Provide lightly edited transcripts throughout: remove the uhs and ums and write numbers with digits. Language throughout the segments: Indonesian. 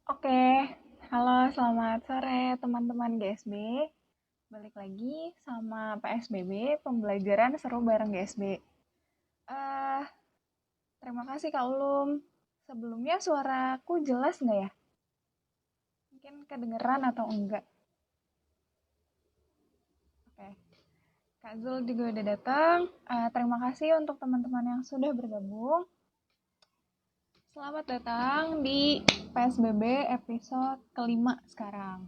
Oke, halo selamat sore teman-teman GSB. Balik lagi sama PSBB, pembelajaran seru bareng GSB. Eh, Terima kasih Kak Ulum. Sebelumnya suaraku jelas nggak ya? Mungkin kedengeran atau enggak? Oke, Kak Zul juga udah datang. Terima kasih untuk teman-teman yang sudah bergabung. Selamat datang di PSBB episode kelima sekarang.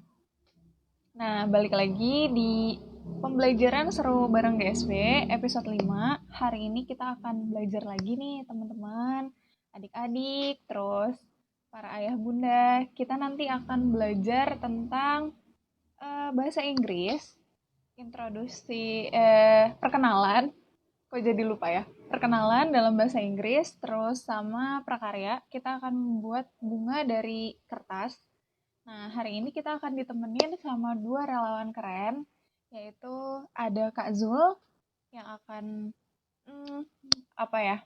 Nah, balik lagi di pembelajaran seru bareng GSB episode 5. Hari ini kita akan belajar lagi nih teman-teman, adik-adik, terus para ayah bunda. Kita nanti akan belajar tentang bahasa Inggris, introduksi perkenalan. Kok jadi lupa ya? Perkenalan dalam bahasa Inggris, terus sama prakarya. Kita akan membuat bunga dari kertas. Nah, hari ini kita akan ditemenin sama dua relawan keren, yaitu ada Kak Zul yang akan hmm,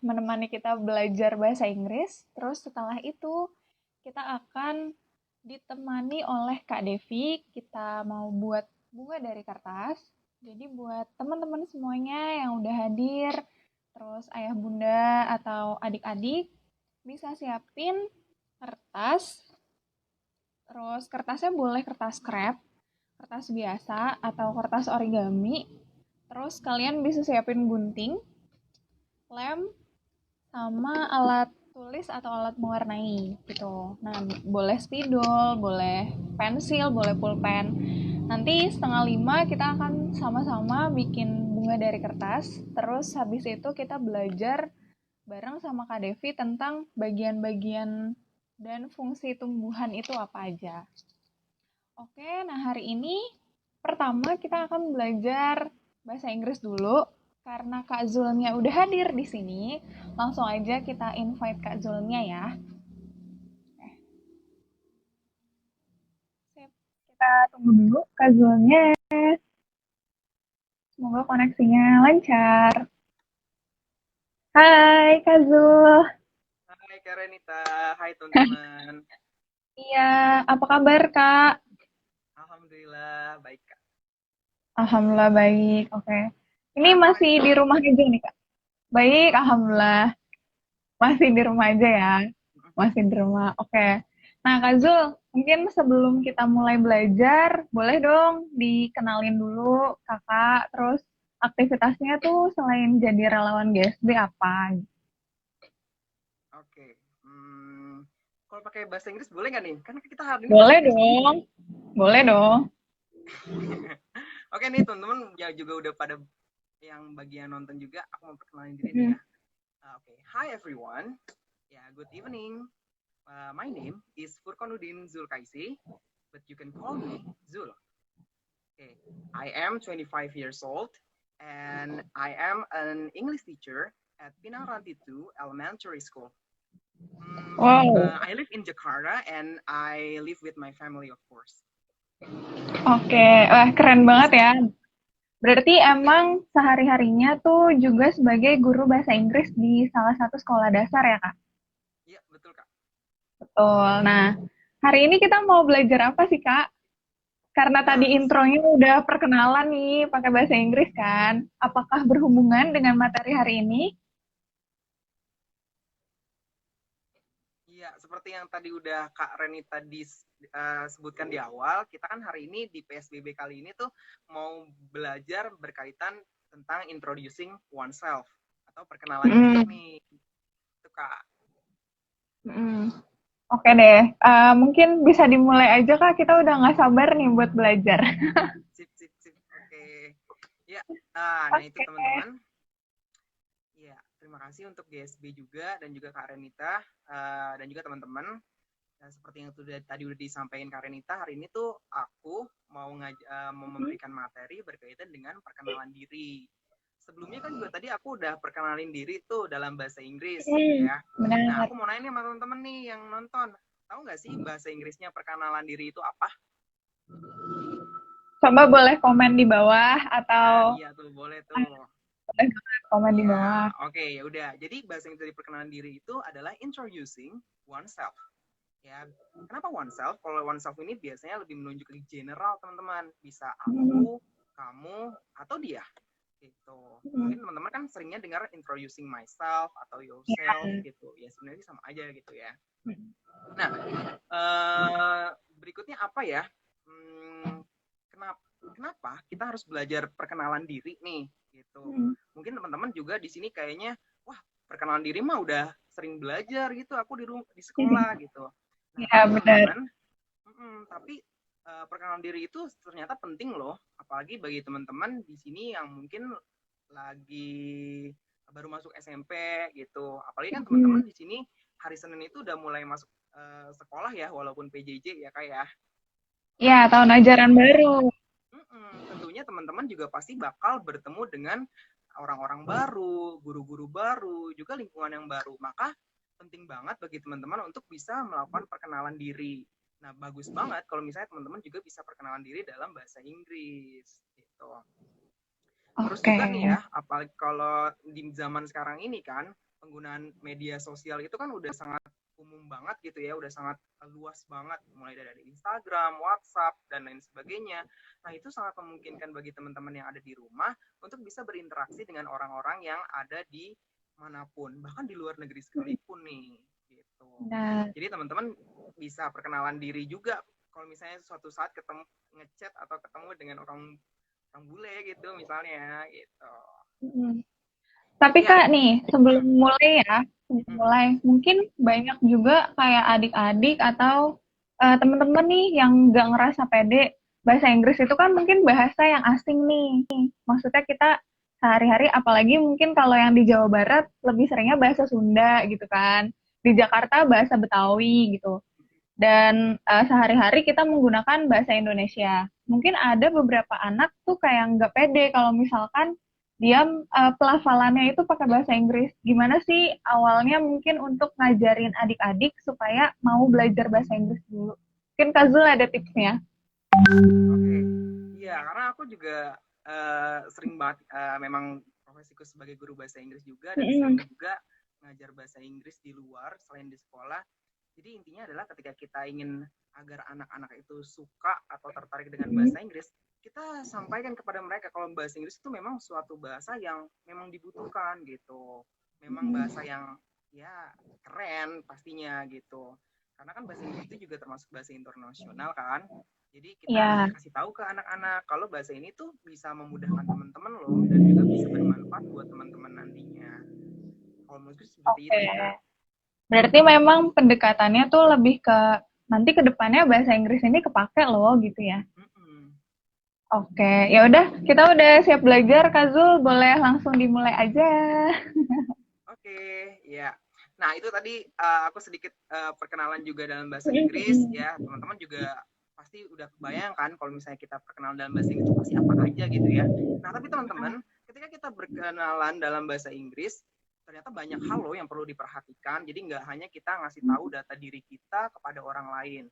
menemani kita belajar bahasa Inggris. Terus setelah itu kita akan ditemani oleh Kak Devi. Kita mau buat bunga dari kertas. Jadi buat teman-teman semuanya yang udah hadir, terus ayah bunda atau adik-adik bisa siapin kertas. Terus kertasnya boleh kertas krep, kertas biasa, atau kertas origami. Terus kalian bisa siapin gunting, lem, sama alat tulis atau alat mewarnai gitu. Nah, boleh spidol, boleh pensil, boleh pulpen. Nanti setengah lima kita akan sama-sama bikin bunga dari kertas. Terus habis itu kita belajar bareng sama Kak Devi tentang bagian-bagian dan fungsi tumbuhan itu apa aja. Oke, nah hari ini pertama kita akan belajar bahasa Inggris dulu. Karena Kak Zulnya udah hadir di sini, langsung aja kita invite Kak Zulnya ya. Sip, kita tunggu dulu Kak Zulnya. Semoga koneksinya lancar. Hai Kak Zul. Hai Kak Renita, hai teman-teman. Iya, apa kabar Kak? Alhamdulillah baik Kak. Alhamdulillah baik, oke. Ini Kakak masih gimana nih? di rumah aja nih Kak? Baik, Alhamdulillah. Masih di rumah aja ya? Masih di rumah, oke. Nah, Kak Zul, mungkin sebelum kita mulai belajar, boleh dong dikenalin dulu kakak, terus aktivitasnya tuh selain jadi relawan GSD apa? Oke, kalau pakai bahasa Inggris boleh nggak nih? Kan kita hari ini bahasa Boleh Inggris nih. dong, boleh dong. Oke nih teman-teman, ya juga udah pada yang bagian nonton juga, aku mau perkenalin diri nih Hmm. ya. Oke, hi everyone. Ya, good evening. My name is Furkonuddin Zulkaisi, but you can call me Zul. Okay, I am 25 years old and I am an English teacher at Pinang Ranti 2 Elementary School. Wow, I live in Jakarta and I live with my family, of course. oke. Wah, keren banget ya. Berarti emang sehari-harinya tuh juga sebagai guru bahasa Inggris di salah satu sekolah dasar ya, Kak? Iya, betul Kak. Betul. Nah, hari ini kita mau belajar apa sih, Kak? Karena tadi Nah, intronya udah perkenalan nih pakai bahasa Inggris kan. Apakah berhubungan dengan materi hari ini? iya seperti yang tadi udah Kak Reni tadi sebutkan di awal, kita kan hari ini di PSBB kali ini tuh mau belajar berkaitan tentang introducing oneself atau perkenalan diri Mm, nih. Itu Kak. mm. Oke deh, mungkin bisa dimulai aja Kak. Kita udah nggak sabar nih buat belajar. Sip, sip, sip. Oke. Ya, nah itu Oke. teman-teman. Ya, terima kasih untuk GSB juga dan juga Kak Renita dan juga teman-teman. Dan seperti yang tadi udah disampaikan Kak Renita, hari ini tuh aku mau memberikan materi berkaitan dengan perkenalan diri. Sebelumnya kan juga tadi aku udah perkenalin diri tuh dalam bahasa Inggris Hmm, ya. Nah, benar. aku mau nanya nih sama teman-teman nih yang nonton. Tahu nggak sih bahasa Inggrisnya perkenalan diri itu apa? Coba boleh komen di bawah Nah, atau iya tuh, boleh tuh. boleh banget komen di Ya, bawah. oke, ya udah. Jadi bahasa Inggris dari perkenalan diri itu adalah introducing oneself. Ya, kenapa oneself? Kalau oneself ini biasanya lebih menunjuk ke general, teman-teman. Bisa Hmm. aku, kamu, atau dia. Gitu. Hmm. Mungkin teman-teman kan seringnya dengar introducing myself atau Ya. yourself gitu. Ya sebenarnya sama aja gitu ya. Nah, berikutnya apa ya? Kenapa kita harus belajar perkenalan diri nih gitu. Hmm. Mungkin teman-teman juga di sini kayaknya wah, perkenalan diri mah udah sering belajar gitu aku di sekolah gitu. Nah, Ya, benar. tapi perkenalan diri itu ternyata penting loh, apalagi bagi teman-teman di sini yang mungkin lagi baru masuk SMP gitu. Apalagi kan Hmm. teman-teman di sini hari Senin itu udah mulai masuk sekolah ya, walaupun PJJ ya kak ya. Ya, tahun ajaran baru. Tentunya teman-teman juga pasti bakal bertemu dengan orang-orang baru, guru-guru baru, juga lingkungan yang baru. Maka penting banget bagi teman-teman untuk bisa melakukan perkenalan diri. Nah, bagus banget kalau misalnya teman-teman juga bisa perkenalan diri dalam bahasa Inggris gitu. Terus Oke. juga nih ya, apalagi kalau di zaman sekarang ini kan, penggunaan media sosial itu kan udah sangat umum banget gitu ya, udah sangat luas banget, mulai dari Instagram, WhatsApp, dan lain sebagainya. Nah, itu sangat memungkinkan bagi teman-teman yang ada di rumah untuk bisa berinteraksi dengan orang-orang yang ada di manapun, bahkan di luar negeri sekalipun nih, gitu. Nah, Jadi teman-teman bisa perkenalan diri juga kalau misalnya suatu saat ketemu ngechat atau ketemu dengan orang orang bule gitu misalnya gitu. mm. Tapi Ya. Kak nih, sebelum Mm-mm. mulai, mungkin banyak juga kayak adik-adik atau teman-teman nih yang nggak ngerasa pede. Bahasa Inggris itu kan mungkin bahasa yang asing nih. Maksudnya kita sehari-hari, apalagi mungkin kalau yang di Jawa Barat lebih seringnya bahasa Sunda gitu kan. Di Jakarta bahasa Betawi gitu. Dan sehari-hari kita menggunakan bahasa Indonesia. Mungkin ada beberapa anak tuh kayak nggak pede kalau misalkan dia pelafalannya itu pakai bahasa Inggris. Gimana sih awalnya mungkin untuk ngajarin adik-adik supaya mau belajar bahasa Inggris dulu? Mungkin Kazul ada tipsnya. Oke. Iya, karena aku juga sering banget memang profesiku sebagai guru bahasa Inggris juga dan sering Mm-mm. juga ngajar bahasa Inggris di luar selain di sekolah. Jadi intinya adalah ketika kita ingin agar anak-anak itu suka atau tertarik dengan Mm-mm. bahasa Inggris, kita sampaikan kepada mereka kalau bahasa Inggris itu memang suatu bahasa yang memang dibutuhkan gitu. Memang bahasa yang ya keren pastinya gitu. Karena kan bahasa Inggris itu juga termasuk bahasa internasional kan. Jadi kita Ya, kasih tahu ke anak-anak kalau bahasa ini tuh bisa memudahkan teman-teman loh dan juga bisa bermanfaat buat teman-teman nantinya. Kalau menurutku seperti oke. itu ya. Berarti memang pendekatannya tuh lebih ke nanti ke depannya bahasa Inggris ini kepake loh gitu ya. Mm-mm. Oke, ya udah kita udah siap belajar, Kazul, boleh langsung dimulai aja. Oke, ya. Nah, itu tadi aku sedikit perkenalan juga dalam bahasa Inggris Mm-mm. ya. Teman-teman juga pasti udah kebayang kan kalau misalnya kita perkenalan dalam bahasa Inggris itu pasti apa aja gitu ya. Nah, tapi teman-teman, ketika kita berkenalan dalam bahasa Inggris, ternyata banyak hal loh yang perlu diperhatikan. Jadi nggak hanya kita ngasih tahu data diri kita kepada orang lain.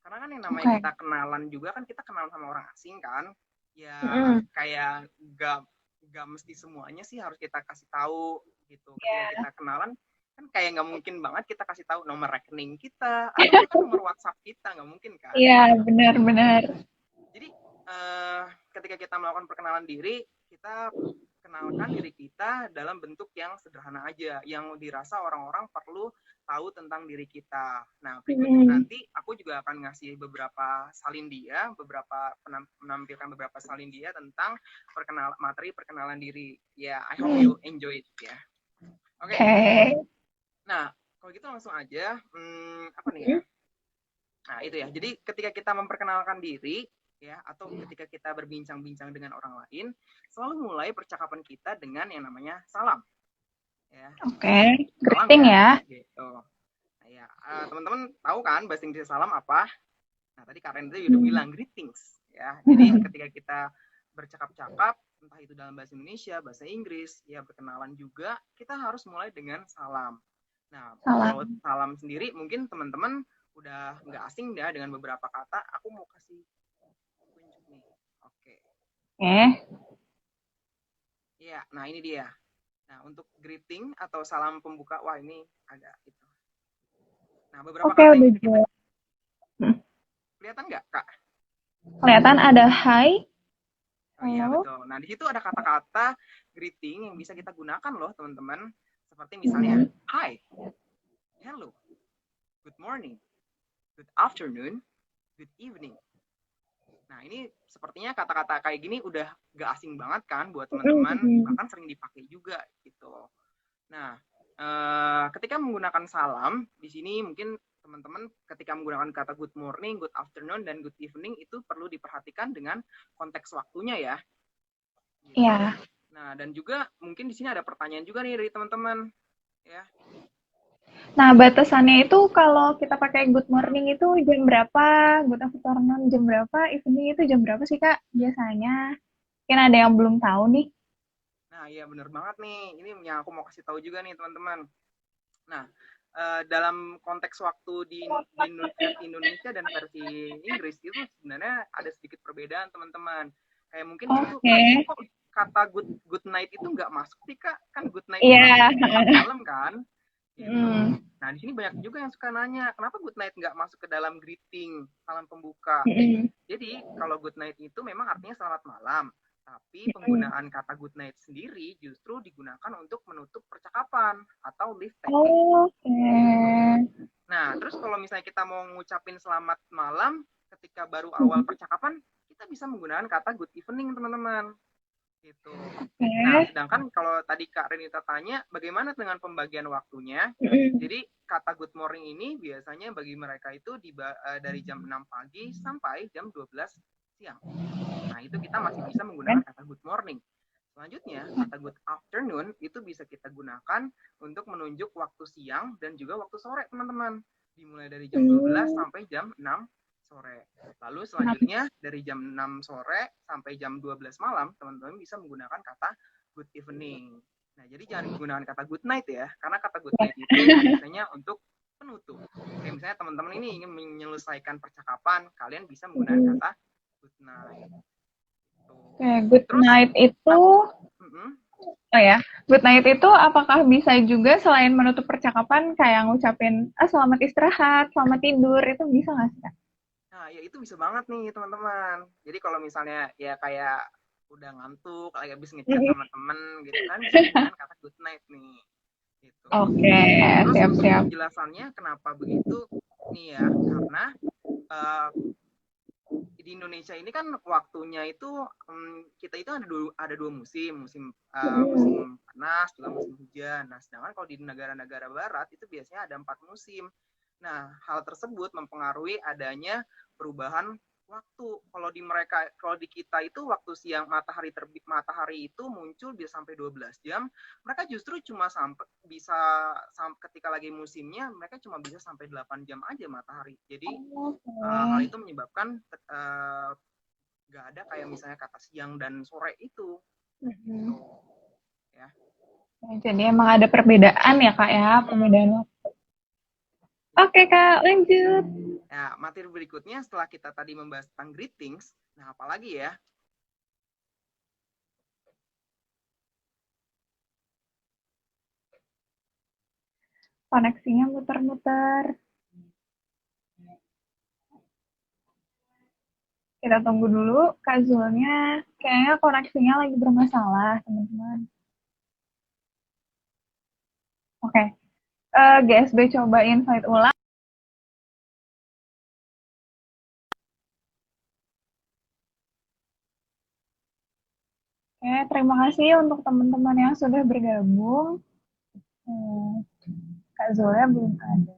Karena kan yang namanya Oke. kita kenalan juga kan kita kenalan sama orang asing kan. Ya Mm-mm. kayak nggak mesti semuanya sih harus kita kasih tahu gitu. Ketika kita kenalan kan kayak nggak mungkin banget kita kasih tahu nomor rekening kita atau bahkan nomor WhatsApp kita, nggak mungkin kan. Iya, benar-benar. Jadi ketika kita melakukan perkenalan diri, kita kenalkan diri kita dalam bentuk yang sederhana aja, yang dirasa orang-orang perlu tahu tentang diri kita. Nah, berikutnya Mm-mm. nanti aku juga akan ngasih beberapa salin dia, menampilkan beberapa salin dia tentang materi perkenalan diri. Ya, I hope you enjoy it ya. Oke, Oke. nah kalau gitu langsung aja, apa nih ya? Nah, itu ya. Jadi ketika kita memperkenalkan diri ya atau ketika kita berbincang-bincang dengan orang lain, selalu mulai percakapan kita dengan yang namanya salam ya. Oke. Salam Greeting ya ya. gitu. Nah, ya, teman-teman tahu kan bahasa Inggris salam apa? Nah, tadi Karen itu udah Hmm. bilang greetings ya. Jadi ketika kita bercakap-cakap entah itu dalam bahasa Indonesia, bahasa Inggris, ya berkenalan juga, kita harus mulai dengan salam. Nah, kalau Salam. salam sendiri mungkin teman-teman udah nggak asing ya dengan beberapa kata. Aku mau kasih tunjuk nih. Oke. Oke. Iya, nah ini dia. Nah, untuk greeting atau salam pembuka, wah ini agak itu. Nah, beberapa Oke, kata yang udah bisa kita jelas. kelihatan nggak, Kak? Kelihatan ada hi, Oh iya, halo. betul. Nah, di situ ada kata-kata greeting yang bisa kita gunakan loh, teman-teman. Seperti misalnya, Mm-mm. hi, hello, good morning, good afternoon, good evening. Nah, ini sepertinya kata-kata kayak gini udah gak asing banget kan buat teman-teman, Mm-mm. bahkan sering dipakai juga gitu. Nah, ketika menggunakan salam, di sini mungkin teman-teman ketika menggunakan kata good morning, good afternoon, dan good evening itu perlu diperhatikan dengan konteks waktunya ya, gitu. Iya. Nah, dan juga mungkin di sini ada pertanyaan juga nih dari teman-teman, ya. Nah, batasannya itu kalau kita pakai good Hmm. morning itu jam berapa, good afternoon jam berapa, evening itu jam berapa sih, Kak? Biasanya. Mungkin ada yang belum tahu nih. Nah, iya bener banget nih. Ini yang aku mau kasih tahu juga nih, teman-teman. Nah, dalam konteks waktu versi Indonesia dan versi Inggris itu sebenarnya ada sedikit perbedaan, teman-teman. Kayak mungkin di situ, Oke. Kak, kok kata good night itu nggak masuk sih, Kak? Kan good night itu Iya. artinya selamat malam kan? Gitu. Hmm. Nah, di sini banyak juga yang suka nanya, kenapa good night nggak masuk ke dalam greeting, salam pembuka? Mm-mm. Jadi, kalau good night itu memang artinya selamat malam. Tapi Mm-mm. penggunaan kata good night sendiri justru digunakan untuk menutup percakapan atau leave teknik Oke. gitu. Nah, terus kalau misalnya kita mau ngucapin selamat malam ketika baru awal Mm-mm. percakapan, kita bisa menggunakan kata good evening, teman-teman. Gitu. Nah, Oke. sedangkan kalau tadi Kak Renita tanya, bagaimana dengan pembagian waktunya? Mm-mm. Jadi, kata good morning ini biasanya bagi mereka itu dari jam 6 pagi sampai jam 12 siang. Nah, itu kita masih bisa menggunakan kata good morning. Selanjutnya, kata good afternoon itu bisa kita gunakan untuk menunjuk waktu siang dan juga waktu sore, teman-teman. Dimulai dari jam 12 Hmm. sampai jam 6 sore. Lalu Nah, selanjutnya dari jam 6 sore sampai jam 12 malam, teman-teman bisa menggunakan kata good evening. Nah, jadi jangan menggunakan kata good night ya, karena kata good night itu biasanya untuk penutup. Kayak misalnya teman-teman ini ingin menyelesaikan percakapan, kalian bisa menggunakan mm-mm. kata good night. Tuh. Oke, good Terus, night itu, mm-mm. oh ya, good night itu apakah bisa juga selain menutup percakapan kayak ngucapin, selamat istirahat, selamat tidur, itu bisa nggak sih, Kak? Nah, ya itu bisa banget nih teman-teman. Jadi kalau misalnya ya kayak udah ngantuk, lagi habis ngechat Mm-mm. sama temen gitu kan, bisa menggunakan kata good night nih. Gitu. Oke, Terus untuk siap-siap. penjelasannya kenapa begitu nih ya, karena uh, di Indonesia ini kan waktunya itu kita itu ada dua musim, Mm-mm. musim panas juga musim hujan. Nah, sedangkan kalau di negara-negara barat itu biasanya ada 4 musim. Nah, hal tersebut mempengaruhi adanya perubahan waktu. Kalau di kita itu waktu siang matahari terbit, matahari itu muncul bisa sampai 12 jam. Mereka justru cuma ketika lagi musimnya mereka cuma bisa sampai 8 jam aja matahari. Jadi hal Oke. itu menyebabkan nggak ada kayak misalnya kata siang dan sore itu Mm-mm. gitu ya. Ya, jadi emang ada perbedaan ya, Kak ya, Hmm, perbedaan waktu. Oke, gitu. Kak, lanjut. Ya, materi berikutnya setelah kita tadi membahas tentang greetings, nah apalagi ya. Koneksinya muter-muter. Kita tunggu dulu, Kak Zulnya. Kayaknya koneksinya lagi bermasalah, teman-teman. Oke, GSB coba invite ulang. Oke, terima kasih untuk teman-teman yang sudah bergabung. Hmm, Kak Zulnya belum ada.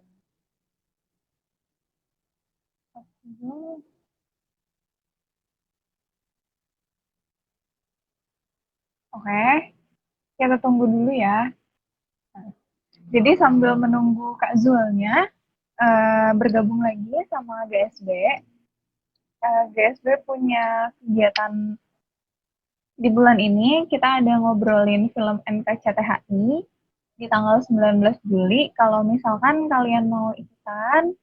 Oke, kita tunggu dulu ya. Jadi sambil menunggu Kak Zulnya bergabung lagi sama GSB, GSB punya kegiatan di bulan ini. Kita ada ngobrolin film NKCTHI di tanggal 19 Juli. Kalau misalkan kalian mau ikutan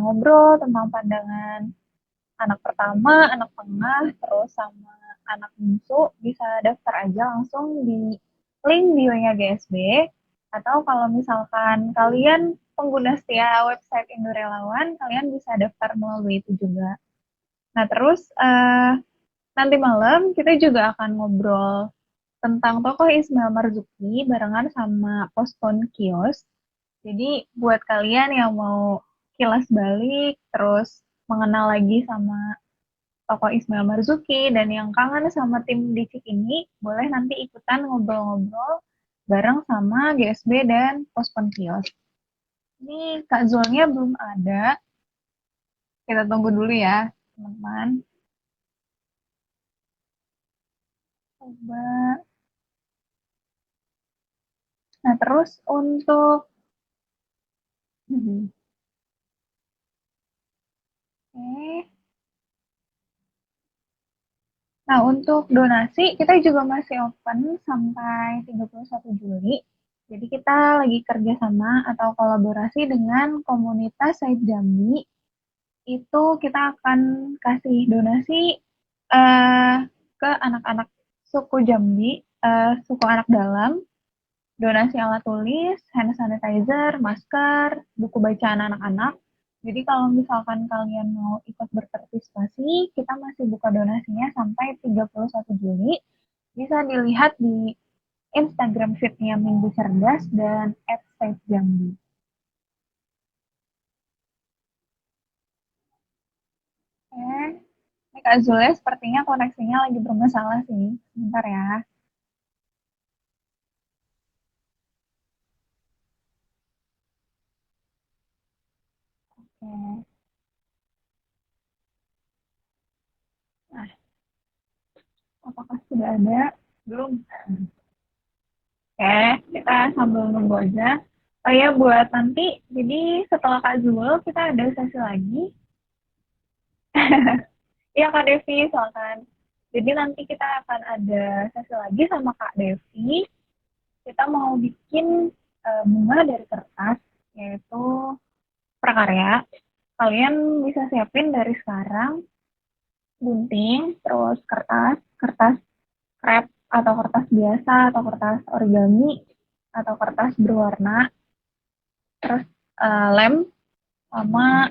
ngobrol tentang pandangan anak pertama, anak tengah, terus sama anak bungsu, bisa daftar aja langsung di link bio-nya GSB. Atau kalau misalkan kalian pengguna setia website Indo Relawan, kalian bisa daftar melalui itu juga. Nah, terus nanti malam kita juga akan ngobrol tentang tokoh Ismail Marzuki barengan sama Pospon Kios. Jadi buat kalian yang mau kilas balik, terus mengenal lagi sama tokoh Ismail Marzuki, dan yang kangen sama tim Dicik ini, boleh nanti ikutan ngobrol-ngobrol bareng sama GSB dan Pospon Kios. Ini Kak Zulnya belum ada, kita tunggu dulu ya, teman-teman. Coba. Nah, terus untuk Oke. Nah, untuk donasi kita juga masih open sampai 31 Juli. Jadi kita lagi kerjasama atau kolaborasi dengan komunitas Said Jambi. Itu kita akan kasih donasi eh, ke anak-anak suku Jambi, suku anak dalam, donasi alat tulis, hand sanitizer, masker, buku bacaan anak-anak. Jadi kalau misalkan kalian mau ikut berpartisipasi, kita masih buka donasinya sampai 31 Juli. Bisa dilihat di Instagram feed-nya Minggu Cerdas dan @safejambi. Oke, ini Kak Zule sepertinya koneksinya lagi bermasalah sih. Sebentar ya. Oke. Nah, apakah sudah ada? Belum. Oke, kita sambil nunggu aja. Oh ya, buat nanti, jadi setelah Kak Zul, kita ada sesi lagi. Iya, Kak Devi, silakan. Jadi nanti kita akan ada sesi lagi sama Kak Devi. Kita mau bikin bunga dari kertas, yaitu prakarya. Kalian bisa siapin dari sekarang, gunting, terus kertas, kertas krep, atau kertas biasa, atau kertas origami, atau kertas berwarna, terus lem, sama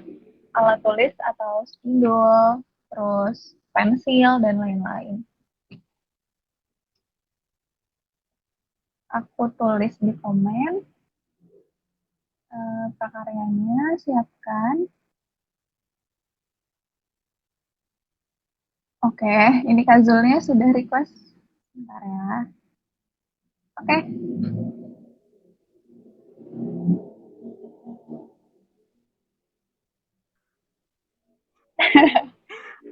alat tulis atau spidol, terus pensil, dan lain-lain. Aku tulis di komen prakaryanya, siapkan. Oke, ini Kak Zulnya sudah request. Bentar ya. Oke.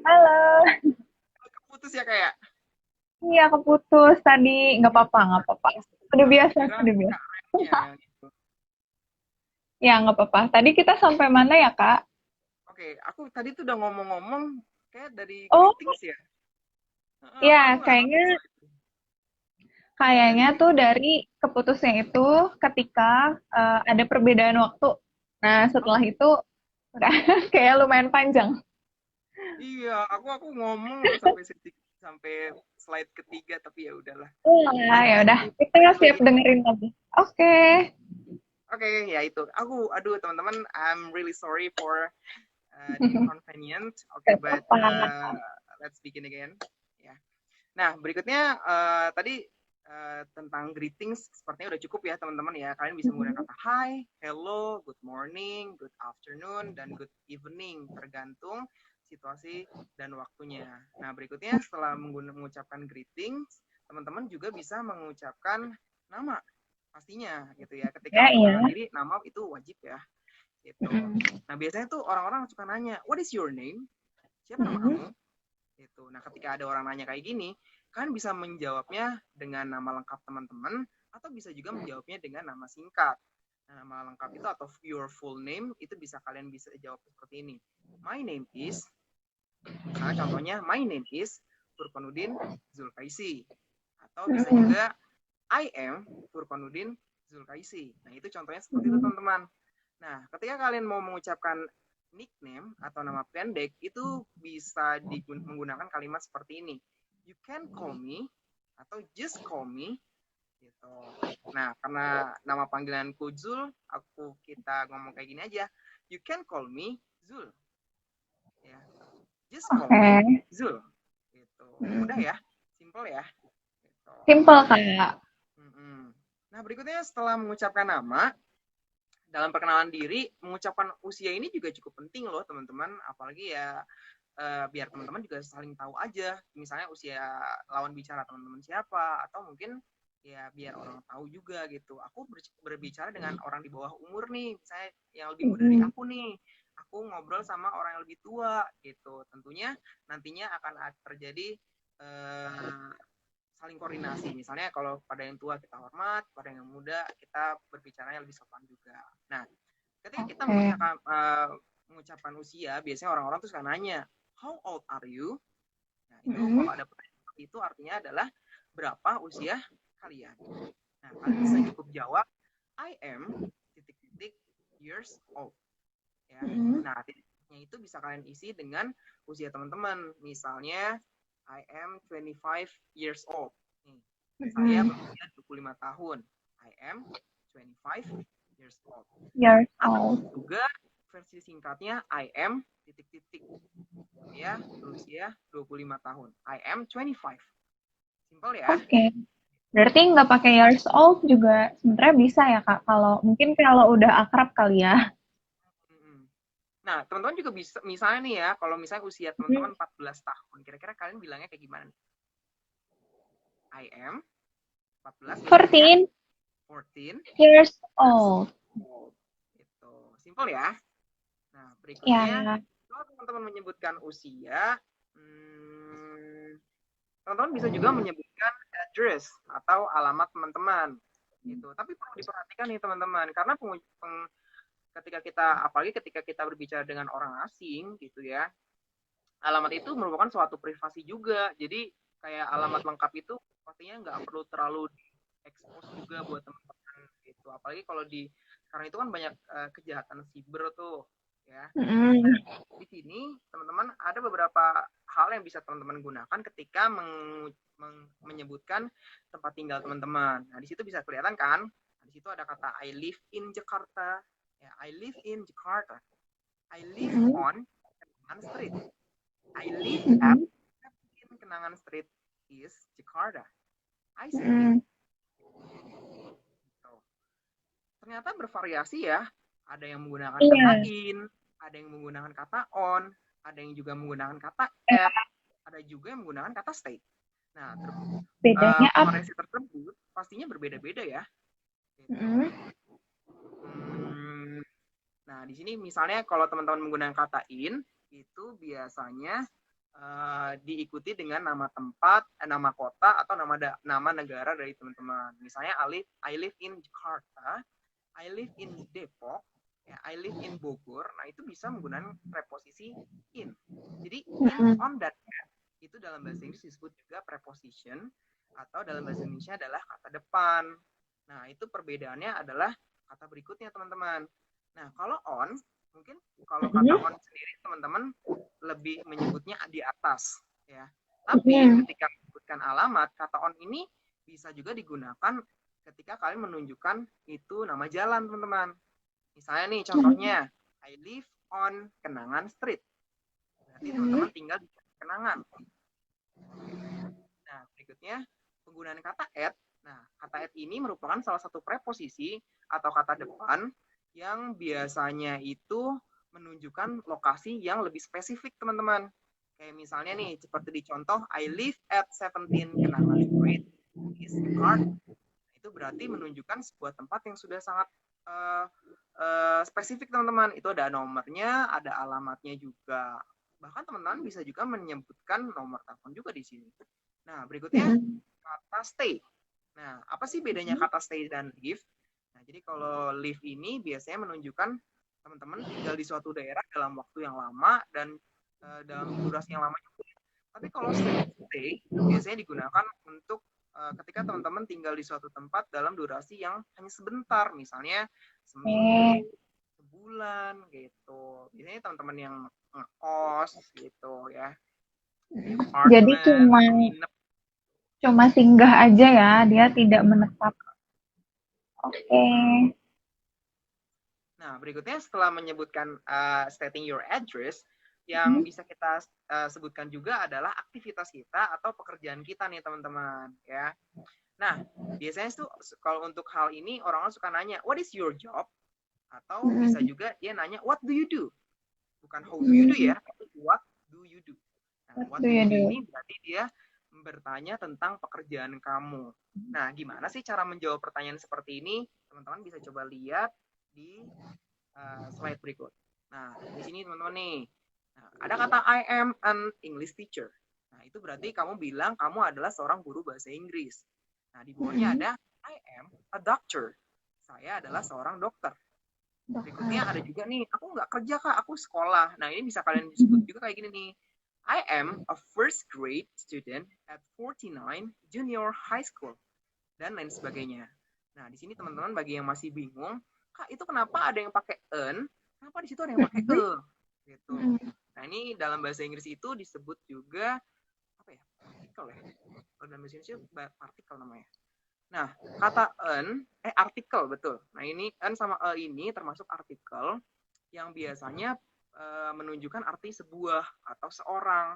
Halo. Putus ya kayak? Iya, keputus tadi. Nggak apa-apa, nggak apa-apa. Udah biasa, Kira udah biasa. ya gitu. Ya, nggak apa-apa. Tadi kita sampai mana ya, Kak? Oke, aku tadi tuh udah ngomong-ngomong kayak dari Oh, greetings ya. ya, Aku nggak kayaknya notice loh itu. Dari kayaknya tuh greetings. dari keputusnya itu ketika ada perbedaan waktu. Nah, setelah Oh, itu udah kayak lumayan panjang. iya, aku ngomong loh sampai slide ketiga tapi ya udahlah. Iya, ya udah. Ini Kita siap really dengerin lagi. Oke. oke, ya itu. Aduh teman-teman, I'm really sorry for the inconvenience. Okay, Gak but apa-apa. let's begin again. Ya. Nah, berikutnya tadi tentang greetings sepertinya udah cukup ya teman-teman ya. Kalian bisa menggunakan kata hi, hello, good morning, good afternoon, dan good evening tergantung situasi dan waktunya. Nah, berikutnya setelah mengucapkan greetings, teman-teman juga bisa mengucapkan nama pastinya gitu ya. Ketika Ya, iya. memperkenalkan diri, nama itu wajib ya gitu. Nah, biasanya tuh orang-orang suka nanya, what is your name? Siapa nama kamu? Gitu. Nah, ketika ada orang nanya kayak gini, kalian bisa menjawabnya dengan nama lengkap teman-teman atau bisa juga menjawabnya dengan nama singkat. Nah, nama lengkap itu atau your full name itu kalian bisa jawab seperti ini. My name is, misalnya contohnya, my name is Furqanuddin Zulkaisi. Atau bisa juga I am Furqanuddin Zulkaisi. Nah, itu contohnya seperti itu teman-teman. Nah, ketika kalian mau mengucapkan nickname atau nama pendek, itu bisa menggunakan kalimat seperti ini. You can call me atau just call me gitu. Nah, karena nama panggilanku Zul, kita ngomong kayak gini aja. You can call me Zul. Ya, just call me Oke. Zul. Gitu. Mudah ya, simple ya. Gitu. Simple Kak. Nah, berikutnya setelah mengucapkan nama, dalam perkenalan diri, mengucapkan usia ini juga cukup penting loh teman-teman. Apalagi ya biar teman-teman juga saling tahu aja. Misalnya usia lawan bicara teman-teman siapa, atau mungkin ya biar orang tahu juga gitu. Aku berbicara dengan orang di bawah umur nih, misalnya yang lebih muda dari aku nih. Aku ngobrol sama orang yang lebih tua gitu. Tentunya nantinya akan terjadi saling koordinasi. Misalnya kalau pada yang tua kita hormat, pada yang muda kita berbicaranya lebih sopan juga. Nah, ketika kita mengucapkan usia, biasanya orang-orang tuh suka nanya, how old are you? Nah, itu kalau ada pertanyaan seperti itu artinya adalah berapa usia kalian. Nah, kalian bisa cukup jawab, I am titik-titik years old. Ya. Nah, titiknya itu bisa kalian isi dengan usia teman-teman. Misalnya, I am 25 years old. Nih, saya berusia 25 tahun. I am 25 years old. Atau juga versi singkatnya I am titik-titik. Saya berusia 25 tahun. I am 25. Simple ya. Oke. Berarti nggak pakai years old juga sebenarnya bisa ya Kak. Kalau udah akrab kali ya. Nah, teman-teman juga bisa, misalnya nih ya, kalau misalnya usia teman-teman 14 tahun, kira-kira kalian bilangnya kayak gimana nih? I am 14 bilangnya 14 years old. Gitu. Simple ya. Nah, berikutnya, Ya. kalau teman-teman menyebutkan usia, teman-teman bisa juga menyebutkan address atau alamat teman-teman. Gitu. Tapi perlu diperhatikan nih teman-teman, karena apalagi ketika kita berbicara dengan orang asing gitu ya, alamat itu merupakan suatu privasi juga. Jadi kayak alamat lengkap itu pastinya nggak perlu terlalu expose juga buat teman-teman gitu. Apalagi kalau sekarang itu kan banyak kejahatan siber tuh ya. Nah, di sini teman-teman ada beberapa hal yang bisa teman-teman gunakan ketika menyebutkan tempat tinggal teman-teman. Nah, di situ bisa kelihatan kan? Di situ ada kata I live in Jakarta. Ya, I live in Jakarta. I live on Kenangan Street. I live at Kenangan Street is Jakarta. I see. Ternyata bervariasi ya. Ada yang menggunakan kata in, ada yang menggunakan kata on, ada yang juga menggunakan kata at, ada juga yang menggunakan kata stay. Nah, bedanya variasi tersebut pastinya berbeda-beda ya. Gitu. Nah, di sini misalnya kalau teman-teman menggunakan kata in, itu biasanya diikuti dengan nama tempat, nama kota, atau nama negara dari teman-teman. Misalnya I live in Jakarta, I live in Depok, ya, I live in Bogor. Nah, itu bisa menggunakan preposisi in. Jadi in, on, dan at itu dalam bahasa Inggris disebut juga preposition, atau dalam bahasa Indonesia adalah kata depan. Nah, itu perbedaannya adalah kata berikutnya, teman-teman. Nah, kalau on, mungkin kalau kata on sendiri teman-teman lebih menyebutnya di atas, ya. Tapi ketika menyebutkan alamat, kata on ini bisa juga digunakan ketika kalian menunjukkan itu nama jalan, teman-teman. Misalnya nih contohnya, I live on Kenangan Street. Berarti teman-teman tinggal di Kenangan. Nah, berikutnya penggunaan kata at. Nah, kata at ini merupakan salah satu preposisi atau kata depan yang biasanya itu menunjukkan lokasi yang lebih spesifik, teman-teman. Kayak misalnya nih, seperti di contoh, I live at 17 Kenangan Street, is Jakarta. Itu berarti menunjukkan sebuah tempat yang sudah sangat spesifik, teman-teman. Itu ada nomornya, ada alamatnya juga. Bahkan teman-teman bisa juga menyebutkan nomor telepon juga di sini. Nah, berikutnya kata stay. Nah, apa sih bedanya kata stay dan live? Nah, jadi kalau live ini biasanya menunjukkan teman-teman tinggal di suatu daerah dalam waktu yang lama dan dalam durasi yang lama juga. Tapi kalau stay biasanya digunakan untuk ketika teman-teman tinggal di suatu tempat dalam durasi yang hanya sebentar, misalnya seminggu, sebulan gitu. Biasanya teman-teman yang ngekos gitu ya. Jadi cuma singgah aja ya, dia tidak menetap. Oke. Nah, berikutnya setelah menyebutkan stating your address, yang Hmm. bisa kita sebutkan juga adalah aktivitas kita atau pekerjaan kita nih teman-teman ya. Nah, biasanya tuh kalau untuk hal ini orang-orang suka nanya, what is your job? Atau bisa Hmm. juga dia nanya, what do you do? Bukan how do you do Hmm. ya, tapi what do you do? Nah, What what do do you you do do? ini berarti dia bertanya tentang pekerjaan kamu. Nah, gimana sih cara menjawab pertanyaan seperti ini? Teman-teman bisa coba lihat di slide berikut. Nah, di sini teman-teman nih, nah, ada kata I am an English teacher. Nah, itu berarti kamu bilang kamu adalah seorang guru bahasa Inggris. Nah, di bawahnya Hmm. ada I am a doctor. Saya adalah seorang dokter. Berikutnya ada Dokter. juga nih, aku nggak kerja kak, aku sekolah. Nah, ini bisa kalian sebut juga kayak gini nih. I am a first grade student at 49 Junior High School. Dan lain sebagainya. Nah, di sini teman-teman bagi yang masih bingung, kak itu kenapa ada yang pakai an, kenapa di situ ada yang pakai Hmm. gitu. Hmm. Nah, ini dalam bahasa Inggris itu disebut juga apa ya? Partikel ya. Kalau dalam bahasa Inggris partikel namanya. Nah, kata artikel betul. Nah, ini sama ini termasuk artikel yang biasanya menunjukkan arti sebuah atau seorang.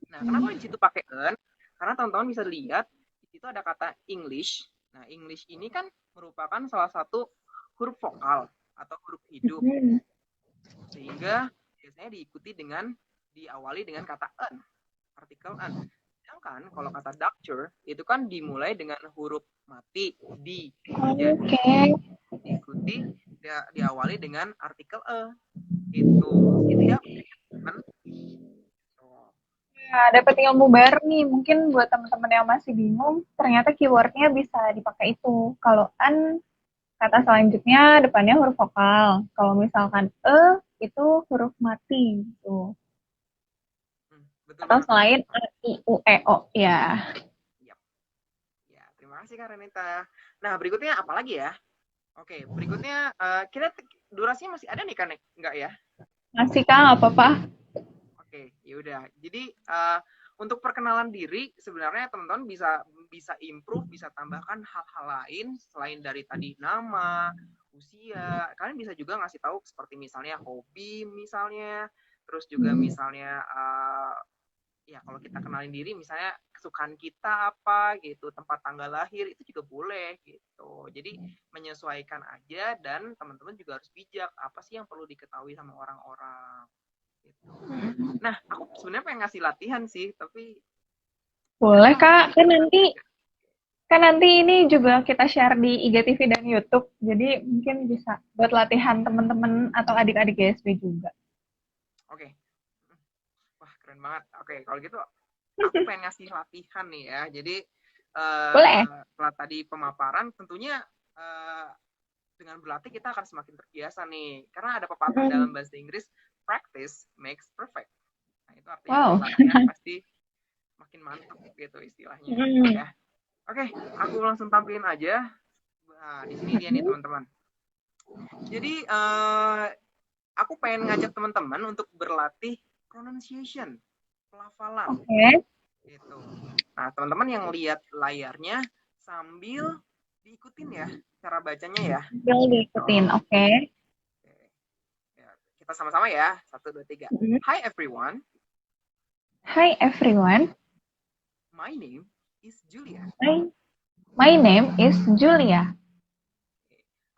Nah, kenapa di situ pakai an? Karena teman-teman bisa lihat di situ ada kata English. Nah, English ini kan merupakan salah satu huruf vokal atau huruf hidup, Hmm. sehingga biasanya diawali dengan kata an, artikel an. Sedangkan kalau kata doctor itu kan dimulai dengan huruf mati di. Jadi Oke. diikuti diawali dengan artikel gitu ya teman. Nah, dapat ilmu baru nih. Mungkin buat teman-teman yang masih bingung, ternyata keywordnya bisa dipakai itu. Kalau an, kata selanjutnya depannya huruf vokal. Kalau misalkan itu huruf mati gitu. Betul Atau banget kak. selain a, i, u, e, o ya. Yap. Ya, terima kasih Kak Renita. Nah, berikutnya apa lagi ya? Oke, berikutnya kira durasinya masih ada nih kan? Enggak ya? Masih Kak, nggak apa-apa. Oke, ya udah. Jadi untuk perkenalan diri sebenarnya teman-teman bisa bisa improve, bisa tambahkan hal-hal lain selain dari tadi nama, usia. Kalian bisa juga ngasih tahu seperti misalnya hobi misalnya, terus juga Hmm. misalnya ya kalau kita kenalin diri misalnya kesukaan kita apa gitu, tempat tanggal lahir itu juga boleh gitu. Jadi menyesuaikan aja dan teman-teman juga harus bijak apa sih yang perlu diketahui sama orang-orang gitu. Nah, aku sebenarnya pengen ngasih latihan sih, tapi Boleh ah Kak, mungkin kita nanti aja. kan nanti ini juga kita share di IGTV dan YouTube. Jadi mungkin bisa buat latihan teman-teman atau adik-adik GSB juga. Oke. Wah, keren banget. Oke, kalau gitu aku pengen ngasih latihan nih ya. Jadi Boleh? setelah tadi pemaparan tentunya eh, dengan berlatih kita akan semakin terbiasa nih. Karena ada pepatah dalam Hmm. bahasa Inggris, practice makes perfect. Nah, itu artinya dengan Wow. latihan pasti makin mantap gitu istilahnya. Hmm. Ya. Oke, aku langsung tampilin aja. Nah, di sini dia nih teman-teman. Jadi aku pengen ngajak teman-teman untuk berlatih pronunciation, pelafalan Oke. gitu. Nah, teman-teman yang lihat layarnya sambil diikutin ya cara bacanya ya. Boleh Gitu. diikutin. Oke. Oke. Ya, kita sama-sama ya. Satu, dua, tiga. Hmm. Hi everyone, Hi everyone. my name is Julia. My name is Julia.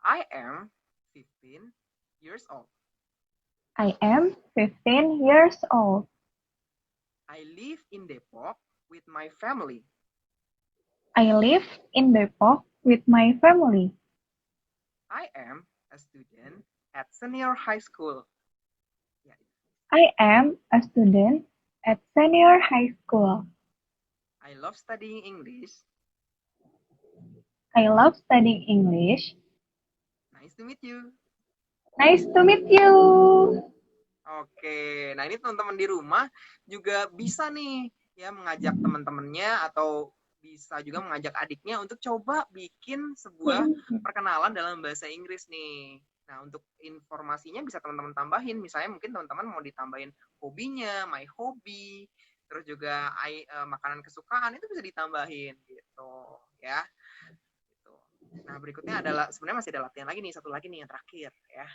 I am 15 years old. I am 15 years old. I live in Depok with my family. I live in Depok with my family. I am a student at senior high school. Ya, I am a student at senior high school. I love studying English. I love studying English. Nice to meet you. Nice to meet you. Oke, nah ini teman-teman di rumah juga bisa nih ya mengajak teman-temannya atau bisa juga mengajak adiknya untuk coba bikin sebuah perkenalan dalam bahasa Inggris nih. Nah, untuk informasinya bisa teman-teman tambahin. Misalnya mungkin teman-teman mau ditambahin hobinya, my hobby, terus juga makanan kesukaan itu bisa ditambahin gitu ya. Gitu. Nah berikutnya adalah sebenarnya masih ada latihan lagi nih, satu lagi nih yang terakhir ya.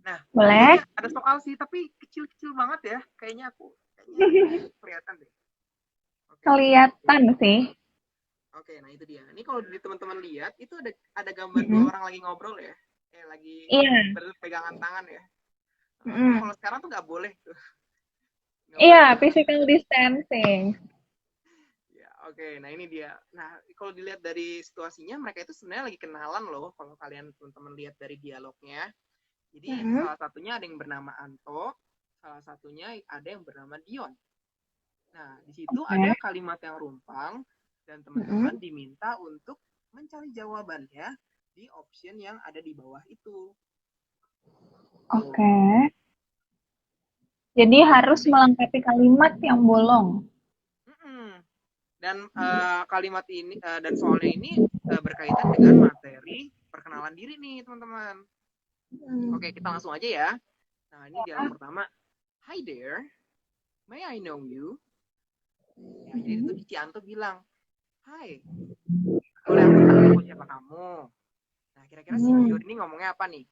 Nah Boleh? kayaknya ada soal sih tapi kecil-kecil banget ya, kayaknya kelihatan deh. Oke. Kelihatan sih. Oke, nah itu dia. Ini kalau di teman-teman lihat itu ada gambar dua Mm-mm. orang lagi ngobrol ya, lagi Iya. berpegangan tangan ya. Itu Mm-mm. kalau sekarang tuh nggak boleh tuh, nggak boleh Iya, pegangan physical tangan. distancing. Ya, oke. Nah ini dia. Nah kalau dilihat dari situasinya, mereka itu sebenarnya lagi kenalan loh. Kalau kalian teman-teman lihat dari dialognya. Jadi Mm-mm. salah satunya ada yang bernama Anto, salah satunya ada yang bernama Dion. Nah di situ Oke. ada kalimat yang rumpang dan teman-teman Mm-mm. diminta untuk mencari jawabannya di option yang ada di bawah itu. Oke. Tuh. Jadi Nah, harus nanti melengkapi kalimat yang bolong. dan kalimat ini dan soalnya ini berkaitan dengan materi perkenalan diri nih, teman-teman. Oke, kita langsung aja ya. Nah, ini dialog pertama. Hi there, may I know you? Ya, jadi itu Mm-mm. Cianto bilang, Hai, boleh aku tahu siapa kamu? Nah, kira-kira si Hmm. Dion ini ngomongnya apa nih?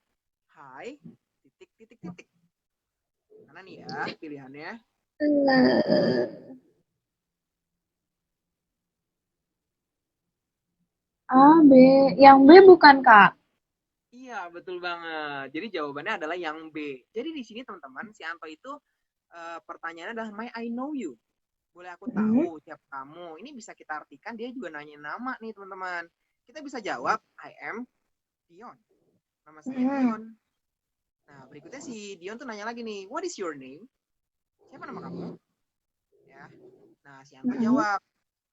Hai, titik, titik, titik. Mana nih ya pilihannya? A, B. Yang B bukan, Kak? Iya, betul banget. Jadi jawabannya adalah yang B. Jadi di sini teman-teman, si Anto itu pertanyaannya adalah May I know you? Boleh aku Mm-mm. tahu siapa kamu? Ini bisa kita artikan dia juga nanya nama nih teman-teman. Kita bisa jawab I am Dion. Nama saya Mm-mm. Dion. Nah berikutnya si Dion tuh nanya lagi nih, What is your name? Siapa nama kamu? Ya. Nah si Anto Mm-mm. jawab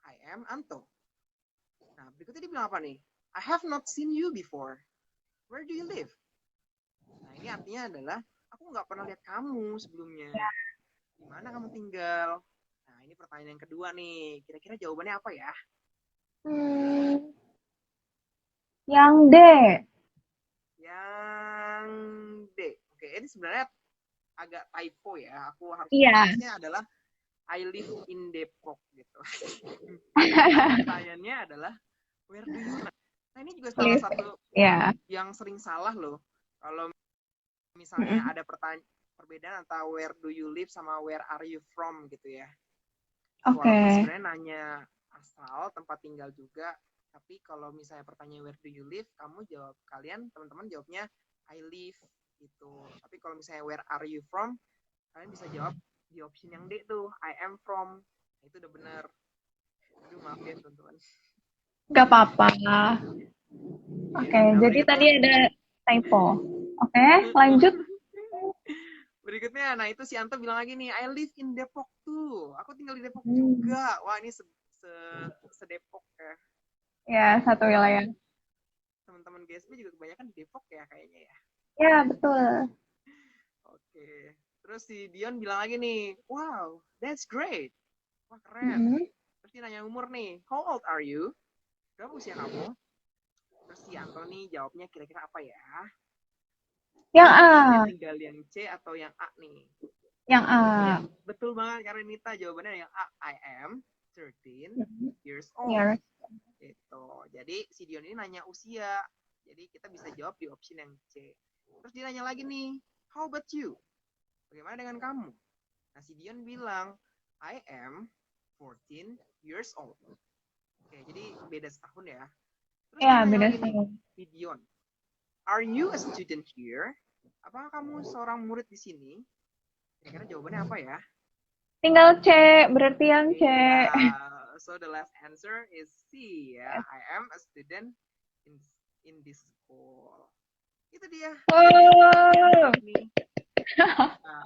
I am Anto. Nah berikutnya dia bilang apa nih? I have not seen you before. Where do you live? Nah ini artinya adalah aku nggak pernah lihat kamu sebelumnya. Di mana kamu tinggal? Nah ini pertanyaan yang kedua nih. Kira-kira jawabannya apa ya? Hmm. Yang D. Yang D. Oke, ini sebenarnya agak typo ya. Iya. Harusnya adalah I live in Depok gitu. Karena pertanyaannya adalah where do you live? Nah ini juga salah Live. satu Ya. yang sering salah loh. Kalau misalnya Mm-mm. ada perbedaan antara where do you live sama where are you from gitu ya. Walaupun Oke. sebenarnya nanya asal tempat tinggal juga, tapi kalau misalnya pertanyaan where do you live, kalian teman-teman jawabnya I live gitu. Tapi kalau misalnya where are you from, kalian bisa jawab di option yang D tuh, I am from. Nah, itu udah bener. Aduh maaf ya teman-teman. Gak apa-apa. Iya. Oke, Nah jadi berikutnya tadi ada typo. Oke, lanjut. berikutnya, nah itu si Anto bilang lagi nih, I live in Depok tuh. Aku tinggal di Depok Hmm. juga. Wah ini sedepok ya. Ya, satu wilayah. Teman-teman GSB juga kebanyakan di Depok ya kayaknya ya. Ya, betul. Oke. Terus si Dion bilang lagi nih, wow, that's great. Wah keren. Mm-mm. Terus dia nanya umur nih, how old are you? Berapa usia kamu? Terus si Anthony jawabnya kira-kira apa ya? Yang Apakah dia A. tinggal yang C atau yang A nih? Yang A. Iya, betul banget karena Nita jawabannya yang A. I am 13 Mm-mm. years old. Yes. Gitu. Jadi si Dion ini nanya usia. Jadi kita bisa jawab di option yang C. Terus dia nanya lagi nih, how about you? Bagaimana dengan kamu? Nah si Dion bilang, I am 14 years old. Oke, jadi beda setahun ya. Terus dia Ya, nanya beda lagi nih, setahun. si Dion, are you a student here? Apakah kamu seorang murid di sini? Kira-kira jawabannya apa ya? Tinggal C, berarti yang C. Iya, so the last answer is C ya. Yes. I am a student in in this school. Itu dia. Oh, Nih. Nah,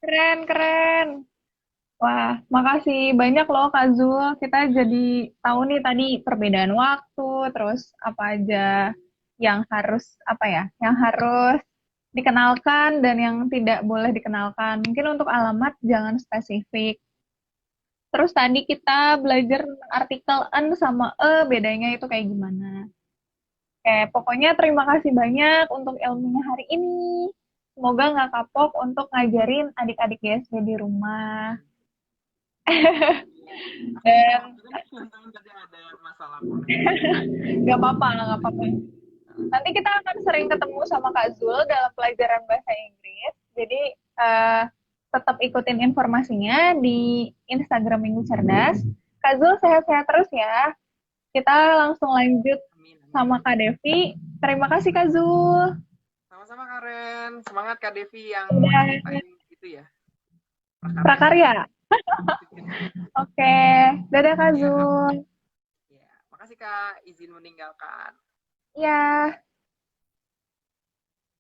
keren, keren. Wah, makasih banyak loh Kak Zul. Kita jadi tahu nih tadi perbedaan waktu, terus apa aja yang harus apa ya, yang harus dikenalkan dan yang tidak boleh dikenalkan. Mungkin untuk alamat jangan spesifik. Terus tadi kita belajar artikel N sama E, bedanya itu kayak gimana. Oke, pokoknya terima kasih banyak untuk ilmunya hari ini. Semoga nggak kapok untuk ngajarin adik-adik GSB di rumah. Dan Maaf juga nih teman-teman tadi ada masalah koneksi. nggak apa-apa, nggak apa-apa. Nanti kita akan sering ketemu sama Kak Zul dalam pelajaran bahasa Inggris. Jadi eh, tetap ikutin informasinya di Instagram Minggu Cerdas. Kak Zul sehat-sehat terus ya. Kita langsung lanjut Amin, amin. sama Kak Devi. Terima kasih Kak Zul. Sama-sama Karen. Semangat Kak Devi yang Udah nyiptain itu ya, prakarya. prakarya. Oke, dadah Kak Ya, Zul. ya. Makasih Kak, izin meninggalkan. Ya.